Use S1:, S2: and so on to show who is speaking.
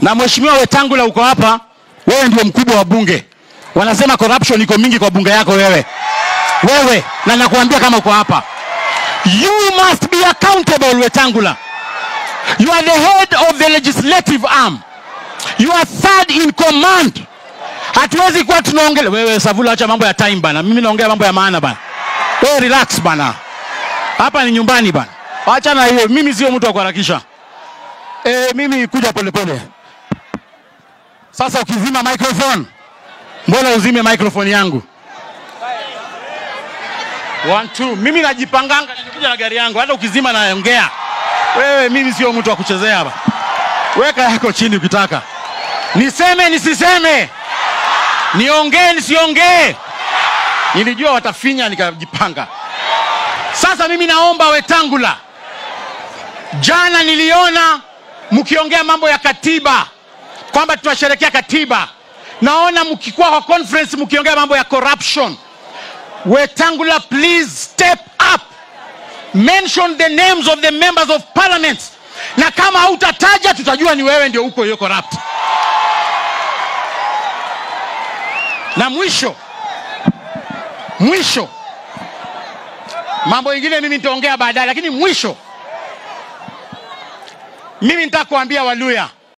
S1: Na mheshimiwa Wetangula uko hapa, wewe ndio mkubwa wa bunge. Wanasema corruption iko mingi kwa bunge yako wewe. Na nakuambia kama uko hapa, you must be accountable Wetangula. You are the head of the legislative arm. You are third in command. Hatuwezi kuwa tunaongea wewe Savula, acha mambo ya time bana. Mimi naongea mambo ya maana bana. Wewe relax bana. Hapa ni nyumbani bana. Acha na hiyo. Mimi sio mtu wa kuharakisha. Mimi kuja polepole. Sasa ukizima microphone, mbona uzime microphone yangu? 1 2. Mimi najipanganga nikuja na gari yangu. Hata ukizima naongea. Wewe mimi sio mtu wa kuchezea hapa. Weka yako chini ukitaka. Niseme nisiseme. Niongee nisiongee. Nilijua watafinya nikajipanga. Sasa mimi naomba Wetangula. Jana niliona mkiongea mambo ya katiba, kwamba tunasherehekea katiba. Naona mkikuwa kwa conference mkiongea mambo ya corruption. Wetangula, please step up. Mention the names of the members of parliament. Na kama hautataja tutajua ni wewe ndio uko hiyo corrupt. Na mwisho mambo mengine mimi nitaongea baadaye, lakini mwisho mimi nitakwambia Waluya,